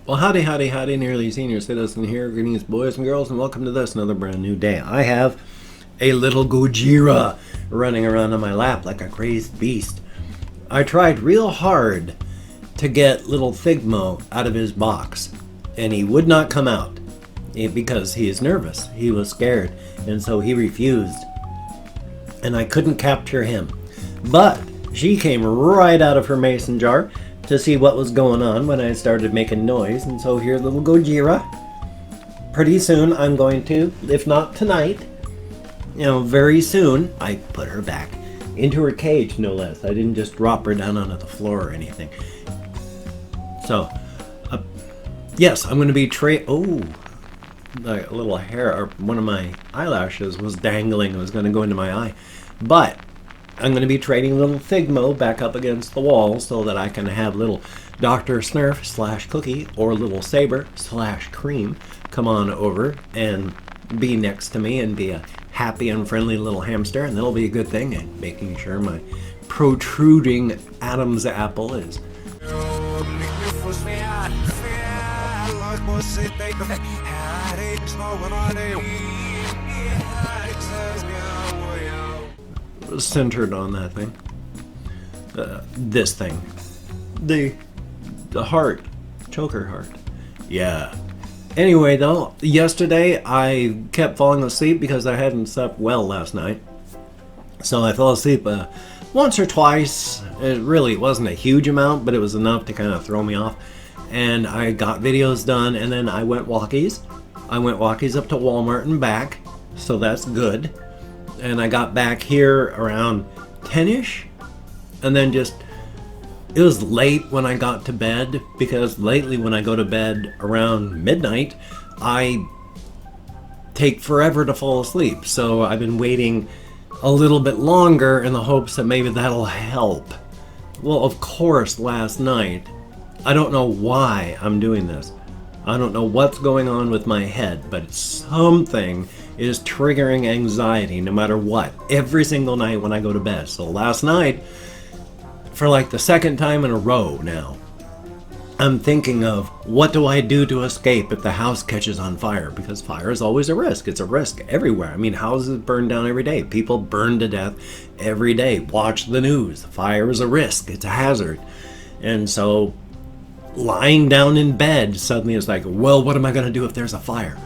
Well, howdy, nearly senior citizen here. Greetings, boys and girls, and welcome to this, another brand new day. I have a little Gojira running around on my lap like a crazed beast. I tried real hard to get little Figmo out of his box, and he would not come out because he is nervous. He was scared, and so he refused, and I couldn't capture him. But she came right out of her mason jar to see what was going on when I started making noise, and so here's little Gojira. Pretty soon I'm going to, if not tonight, very soon, I put her back into her cage, no less. I didn't just drop her down onto the floor or anything. So, yes, I'm going to be a little hair, or one of my eyelashes was dangling. It was going to go into my eye. But I'm going to be trading little Figmo back up against the wall so that I can have little Dr. Snurf / Cookie or little Saber / Cream come on over and be next to me and be a happy and friendly little hamster, and that'll be a good thing, and making sure my protruding Adam's apple is centered on that thing. This thing. The heart. Choker heart. Yeah. Anyway, though, yesterday I kept falling asleep because I hadn't slept well last night. So I fell asleep once or twice. It really wasn't a huge amount, but it was enough to kind of throw me off. And I got videos done, and then I went walkies. I went walkies up to Walmart and back, so that's good. And I got back here around 10-ish, and then it was late when I got to bed, because lately when I go to bed around midnight, I take forever to fall asleep. So I've been waiting a little bit longer in the hopes that maybe that'll help. Well, of course, last night, I don't know why I'm doing this. I don't know what's going on with my head, but something is triggering anxiety no matter what, every single night when I go to bed. So last night, for like the second time in a row now, I'm thinking of what do I do to escape if the house catches on fire, because fire is always a risk. It's a risk everywhere. I mean, houses burn down every day. People burn to death every day. Watch the news. Fire is a risk. It's a hazard. And so lying down in bed suddenly is like, well, what am I going to do if there's a fire?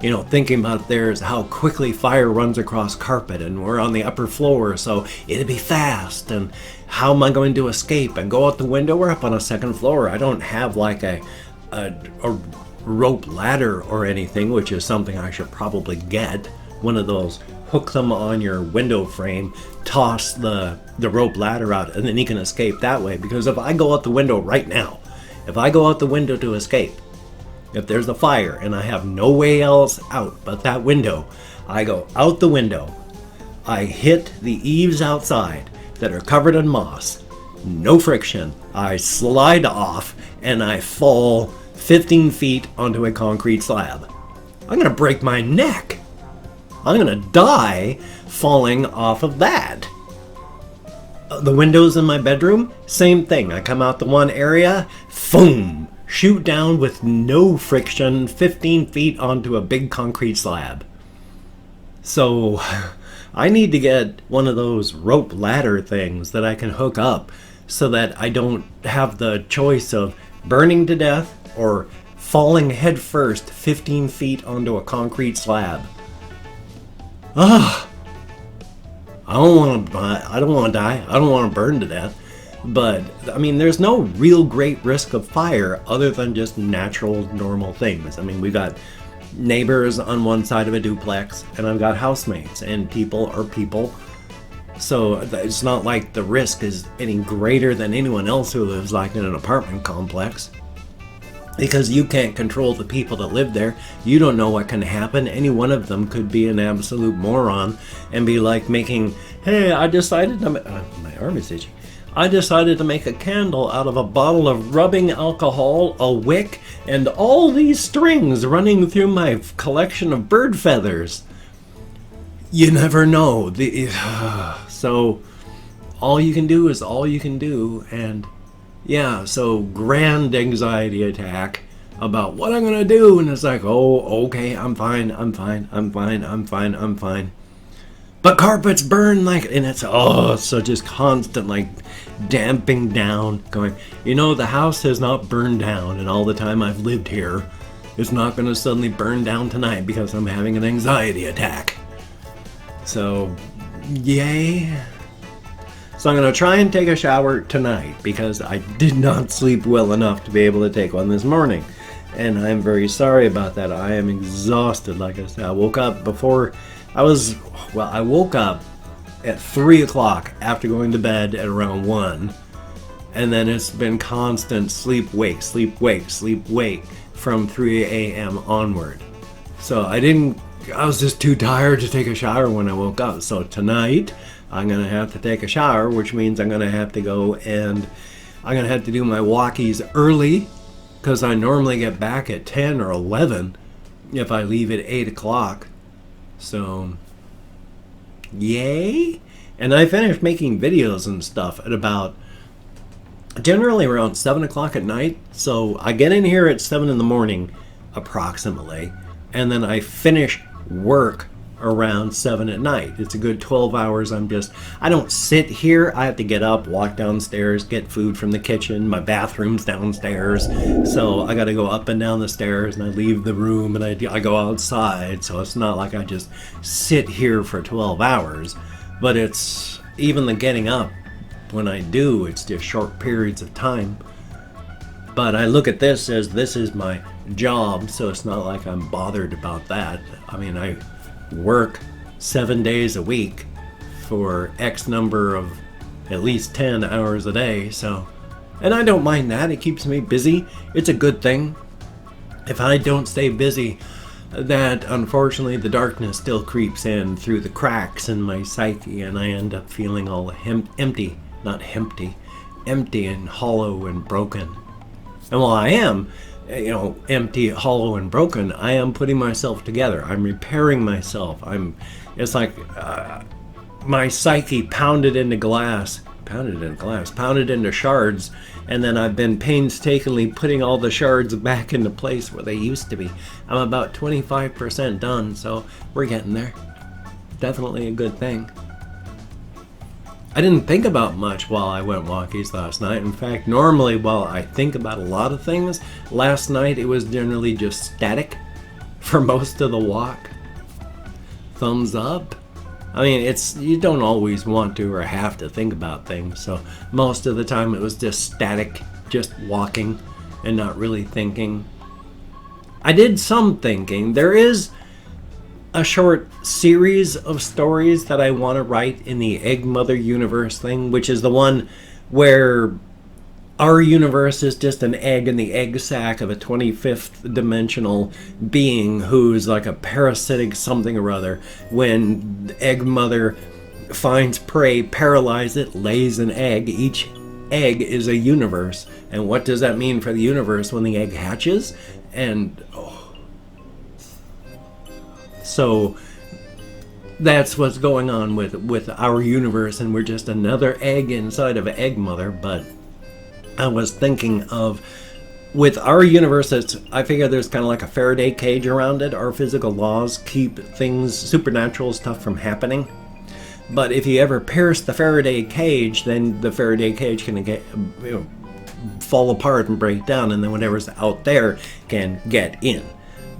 Thinking about there's how quickly fire runs across carpet, and we're on the upper floor, so it'd be fast, and how am I going to escape and go out the window? We're up on a second floor. I don't have like a rope ladder or anything, which is something I should probably get. One of those, hook them on your window frame, toss the rope ladder out, and then you can escape that way. Because if I go out the window right now, if I go out the window to escape, if there's a fire and I have no way else out but that window, I go out the window, I hit the eaves outside that are covered in moss, no friction, I slide off, and I fall 15 feet onto a concrete slab. I'm gonna break my neck. I'm gonna die falling off of that. The windows in my bedroom, same thing. I come out the one area, boom, shoot down with no friction 15 feet onto a big concrete slab. So I need to get one of those rope ladder things that I can hook up so that I don't have the choice of burning to death or falling headfirst 15 feet onto a concrete slab. I don't want to die. I don't want to burn to death. But, I mean, there's no real great risk of fire other than just natural, normal things. I mean, we've got neighbors on one side of a duplex, and I've got housemates, and people are people. So it's not like the risk is any greater than anyone else who lives like in an apartment complex. Because you can't control the people that live there. You don't know what can happen. Any one of them could be an absolute moron and be like making, hey, I decided to my arm is itchy. I decided to make a candle out of a bottle of rubbing alcohol, a wick, and all these strings running through my collection of bird feathers. You never know. So all you can do is all you can do, and yeah, so grand anxiety attack about what I'm gonna do, and it's like, oh, okay, I'm fine. But carpets burn and it's so just constant damping down, going, the house has not burned down, and all the time I've lived here, it's not gonna suddenly burn down tonight because I'm having an anxiety attack. So, yay. So I'm going to try and take a shower tonight because I did not sleep well enough to be able to take one this morning. And I'm very sorry about that. I am exhausted. Like I said, I woke up I woke up at 3 o'clock after going to bed at around 1. And then it's been constant sleep, wake from 3 a.m. onward. So I was just too tired to take a shower when I woke up. So tonight, I'm going to have to take a shower, which means I'm going to have to go and I'm going to have to do my walkies early because I normally get back at 10 or 11 if I leave at 8 o'clock. So, yay! And I finished making videos and stuff at about generally around 7 o'clock at night. So I get in here at 7 in the morning approximately, and then I finish work around 7 at night. It's a good 12 hours. I don't sit here. I have to get up, walk downstairs, get food from the kitchen. My bathroom's downstairs, so I got to go up and down the stairs, and I leave the room and I go outside. So it's not like I just sit here for 12 hours, but it's even the getting up when I do, it's just short periods of time. But I look at this as this is my job, so it's not like I'm bothered about that. I mean, I work 7 days a week for X number of at least 10 hours a day, and I don't mind that. It keeps me busy. It's a good thing. If I don't stay busy, that unfortunately the darkness still creeps in through the cracks in my psyche, and I end up feeling all empty and hollow and broken. And while I am empty, hollow, and broken, I am putting myself together. I'm repairing myself. It's like my psyche pounded into shards, and then I've been painstakingly putting all the shards back into place where they used to be. I'm about 25% done, so we're getting there. Definitely a good thing. I didn't think about much while I went walkies last night. In fact, normally while I think about a lot of things, last night it was generally just static for most of the walk. Thumbs up. I mean, you don't always want to or have to think about things, so most of the time it was just static, just walking and not really thinking. I did some thinking. There is a short series of stories that I want to write in the Egg Mother universe thing, which is the one where our universe is just an egg in the egg sac of a 25th dimensional being who's like a parasitic something or other. When the Egg Mother finds prey, paralyzes it, lays an egg. Each egg is a universe. And what does that mean for the universe when the egg hatches? So that's what's going on with our universe, and we're just another egg inside of an Egg Mother. But I was thinking of, with our universe, I figure there's kind of like a Faraday cage around it. Our physical laws keep things, supernatural stuff, from happening. But if you ever pierce the Faraday cage, then the Faraday cage can fall apart and break down, and then whatever's out there can get in.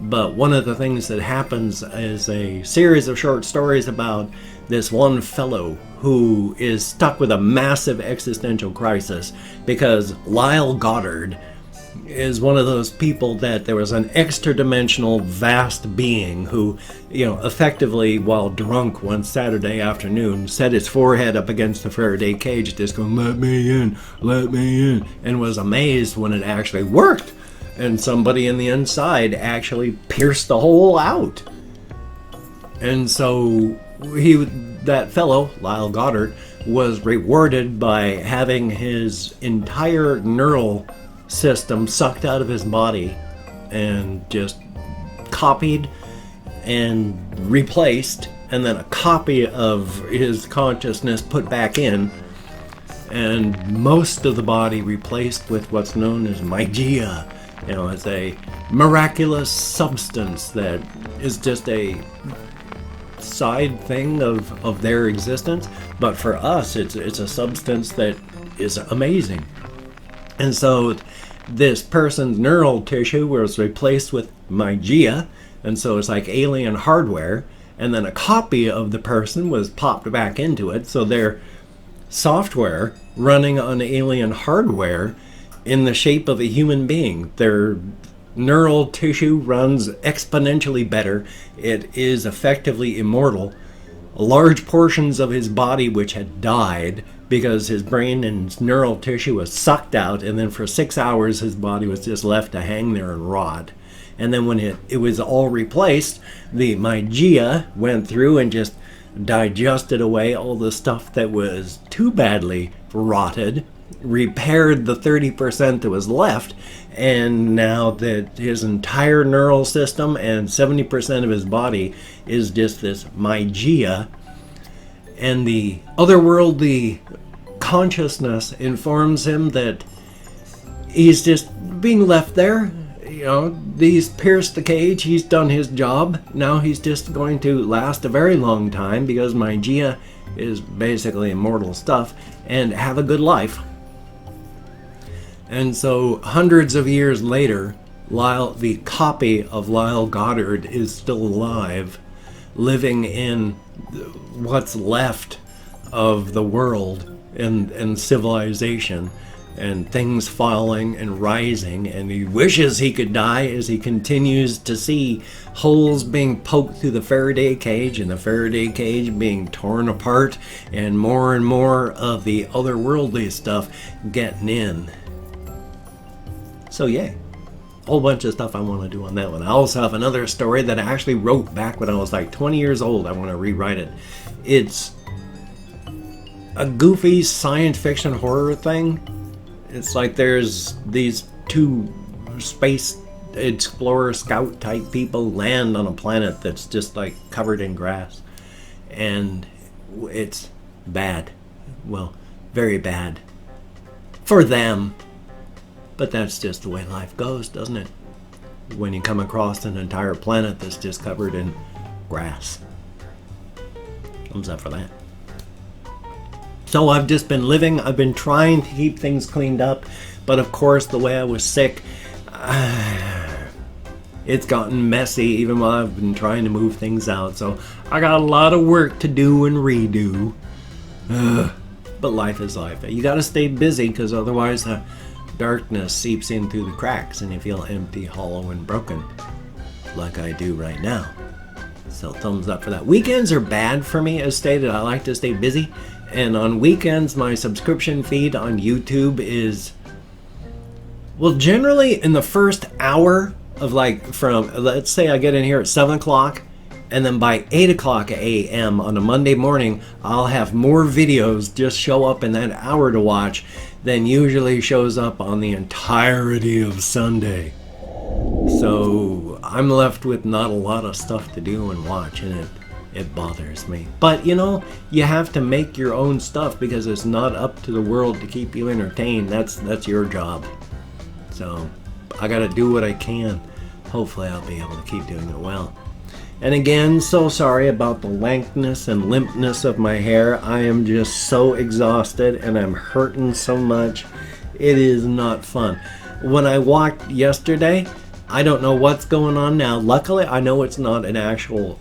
But one of the things that happens is a series of short stories about this one fellow who is stuck with a massive existential crisis because Lyle Goddard is one of those people that there was an extra-dimensional vast being who, effectively while drunk one Saturday afternoon set his forehead up against the Faraday cage just going, let me in, and was amazed when it actually worked. And somebody in the inside actually pierced the hole out. And so that fellow, Lyle Goddard, was rewarded by having his entire neural system sucked out of his body and just copied and replaced, and then a copy of his consciousness put back in, and most of the body replaced with what's known as magia. It's a miraculous substance that is just a side thing of their existence. But for us, it's a substance that is amazing. And so this person's neural tissue was replaced with Magia, and so it's like alien hardware, and then a copy of the person was popped back into it, so their software running on alien hardware in the shape of a human being. Their neural tissue runs exponentially better. It is effectively immortal. Large portions of his body which had died because his brain and his neural tissue was sucked out, and then for 6 hours his body was just left to hang there and rot. And then when it was all replaced, the Magia went through and just digested away all the stuff that was too badly rotted, repaired the 30% that was left, and now that his entire neural system and 70% of his body is just this Magia, and the otherworldly consciousness informs him that he's just being left there. He's pierced the cage, he's done his job. Now he's just going to last a very long time because Magia is basically immortal stuff, and have a good life. And so hundreds of years later, the copy of Lyle Goddard is still alive, living in what's left of the world and civilization, and things falling and rising, and he wishes he could die as he continues to see holes being poked through the Faraday cage, and the Faraday cage being torn apart, and more of the otherworldly stuff getting in. So yay. Whole bunch of stuff I want to do on that one. I also have another story that I actually wrote back when I was like 20 years old. I want to rewrite it. It's a goofy science fiction horror thing. It's like there's these two space explorer scout type people land on a planet that's just like covered in grass, and it's bad. Well, very bad for them, but that's just the way life goes, doesn't it? When you come across an entire planet that's just covered in grass. Thumbs up for that. So I've just been living, I've been trying to keep things cleaned up, but of course the way I was sick, it's gotten messy even while I've been trying to move things out. So I got a lot of work to do and redo. But life is life. You gotta stay busy, because otherwise the darkness seeps in through the cracks and you feel empty, hollow, and broken, like I do right now. So thumbs up for that. Weekends are bad for me, as stated. I like to stay busy. And on weekends, my subscription feed on YouTube is, well, generally in the first hour of from, let's say I get in here at 7 o'clock, and then by 8 o'clock a.m. on a Monday morning, I'll have more videos just show up in that hour to watch than usually shows up on the entirety of Sunday. So I'm left with not a lot of stuff to do and watch, and it bothers me. But you have to make your own stuff, because it's not up to the world to keep you entertained. That's your job. So I gotta do what I can. Hopefully I'll be able to keep doing it well. And again, so sorry about the lankness and limpness of my hair. I am just so exhausted and I'm hurting so much. It is not fun. When I walked yesterday, I don't know what's going on now. Luckily, I know it's not an actual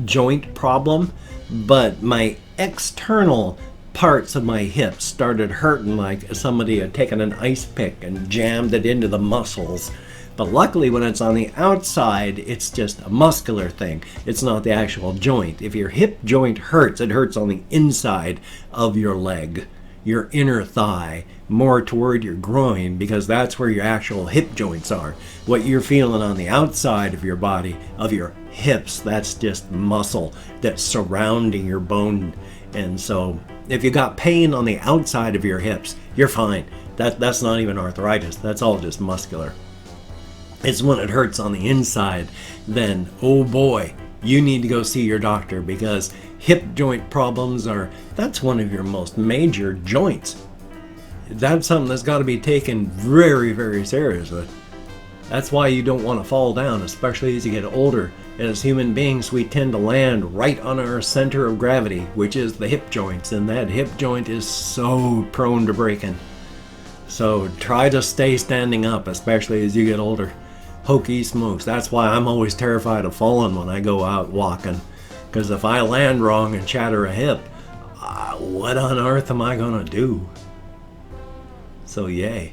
joint problem, but my external parts of my hips started hurting like somebody had taken an ice pick and jammed it into the muscles. But luckily, when it's on the outside, it's just a muscular thing. It's not the actual joint. If your hip joint hurts, it hurts on the inside of your leg, your inner thigh, more toward your groin, because that's where your actual hip joints are. What you're feeling on the outside of your body, of your hips, that's just muscle that's surrounding your bone. And so if you got pain on the outside of your hips, you're fine. That's not even arthritis. That's all just muscular. It's when it hurts on the inside, then, oh boy, you need to go see your doctor, because hip joint problems that's one of your most major joints. That's something that's got to be taken very, very seriously. That's why you don't want to fall down, especially as you get older. As human beings, we tend to land right on our center of gravity, which is the hip joints, and that hip joint is so prone to breaking. So try to stay standing up, especially as you get older. Hokey smokes. That's why I'm always terrified of falling when I go out walking. Because if I land wrong and shatter a hip, what on earth am I going to do? So yay.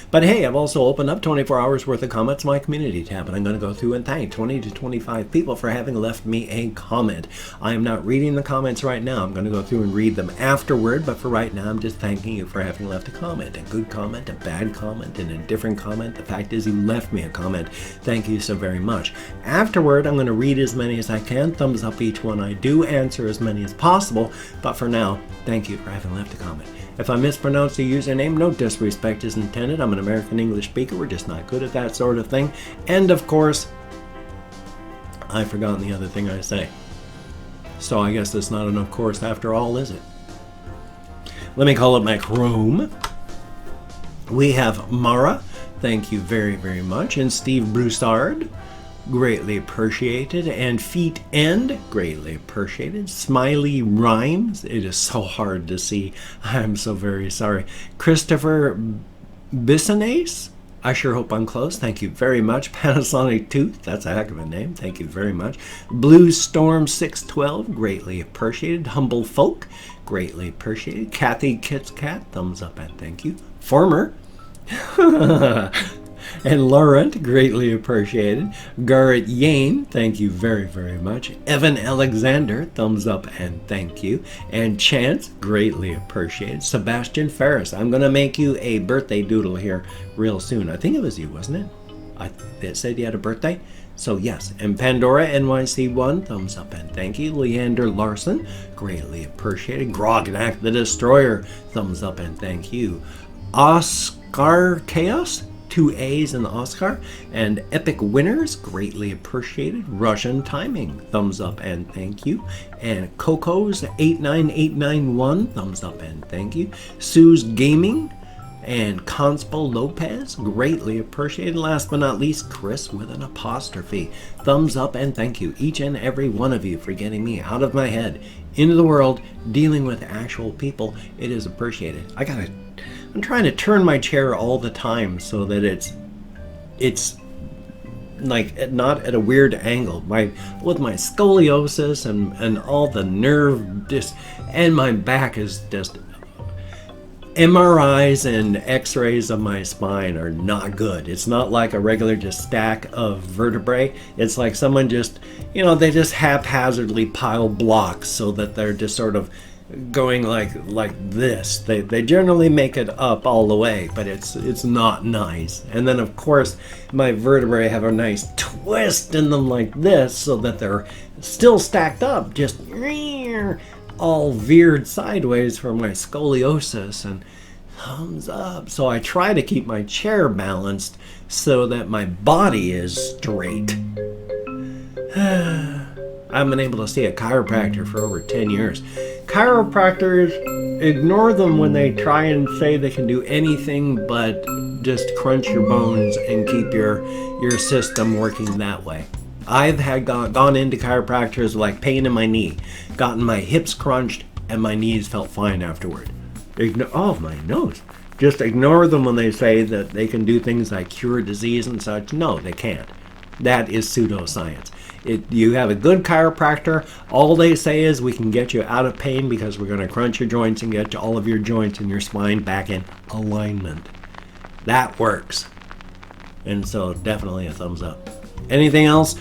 But hey, I've also opened up 24 hours worth of comments in my community tab, and I'm going to go through and thank 20 to 25 people for having left me a comment. I am not reading the comments right now. I'm going to go through and read them afterward, but for right now, I'm just thanking you for having left a comment. A good comment, a bad comment, and a different comment. The fact is, you left me a comment. Thank you so very much. Afterward, I'm going to read as many as I can. Thumbs up each one. I do answer as many as possible, but for now, thank you for having left a comment. If I mispronounce the username, no disrespect is intended. I'm an American English speaker. We're just not good at that sort of thing. And of course, I've forgotten the other thing I say. So I guess that's not an of course after all, is it? Let me call it my Chrome. We have Mara. Thank you very, very much. And Steve Broussard. Greatly appreciated. And Feet End, greatly appreciated. Smiley Rhymes, it is so hard to see. I'm so very sorry. Christopher Bissonase, I sure hope I'm close. Thank you very much. Panasonic Tooth, that's a heck of a name. Thank you very much. Blue Storm 612, greatly appreciated. Humble Folk, greatly appreciated. Kathy Kits Cat, thumbs up and thank you. Former. And Laurent, greatly appreciated. Garrett Yane, thank you very, very much. Evan Alexander, thumbs up and thank you. And Chance, greatly appreciated. Sebastian Ferris, I'm going to make you a birthday doodle here real soon. I think it was you, wasn't it? It said you had a birthday? So yes. And Pandora NYC1, thumbs up and thank you. Leander Larson, greatly appreciated. Grognak the Destroyer, thumbs up and thank you. Oscar Chaos, 2 A's in the Oscar, and Epic Winners, greatly appreciated. Russian Timing, thumbs up and thank you. And Coco's 89891, thumbs up and thank you. Sue's Gaming and Conspo Lopez, greatly appreciated. Last but not least, Chris with an apostrophe, thumbs up and thank you. Each and every one of you for getting me out of my head into the world, dealing with actual people. It is appreciated. I'm trying to turn my chair all the time so that it's like not at a weird angle. With my scoliosis and all the nerve and my back is just MRIs and x-rays of my spine are not good. It's not like a regular just stack of vertebrae. It's like someone just, they just haphazardly pile blocks so that they're just sort of going like this. They generally make it up all the way, but it's not nice. And then of course my vertebrae have a nice twist in them like this so that they're still stacked up, just all veered sideways for my scoliosis. And thumbs up. So I try to keep my chair balanced so that my body is straight. I've been able to see a chiropractor for over 10 years. Chiropractors, ignore them when they try and say they can do anything but just crunch your bones and keep your system working that way. I've gone into chiropractors like pain in my knee, gotten my hips crunched, and my knees felt fine afterward. Oh, my nose. Just ignore them when they say that they can do things like cure disease and such. No, they can't. That is pseudoscience. You have a good chiropractor, all they say is we can get you out of pain because we're going to crunch your joints and get all of your joints and your spine back in alignment. That works. And so definitely a thumbs up. Anything else?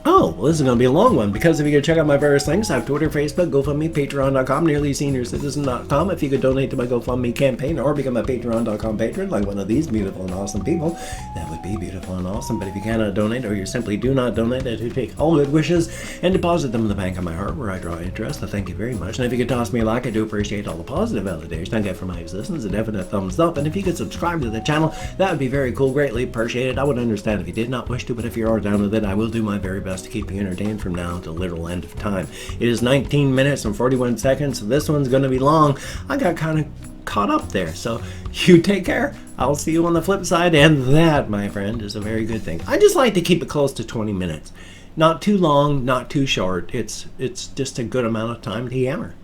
Oh, well, this is going to be a long one, because if you could check out my various links, I have Twitter, Facebook, GoFundMe, Patreon.com, NearlySeniorCitizen.com. If you could donate to my GoFundMe campaign or become a Patreon.com patron like one of these beautiful and awesome people, that would be beautiful and awesome. But if you cannot donate, or you simply do not donate, I do take all good wishes and deposit them in the bank of my heart where I draw interest. I thank you very much. And if you could toss me a like, I do appreciate all the positive validation I get from my existence. A definite thumbs up. And if you could subscribe to the channel, that would be very cool. Greatly appreciated. I would understand if you did not wish to, but if you are down with it, I will do my very best to keep you entertained from now to the literal end of time. It is 19 minutes and 41 seconds, so this one's going to be long. I got kind caught up there. So you take care. I'll see you on the flip side. And that, my friend, is a very good thing. I just like to keep it close to 20 minutes. Not too long, not too short. It's just a good amount of time to yammer.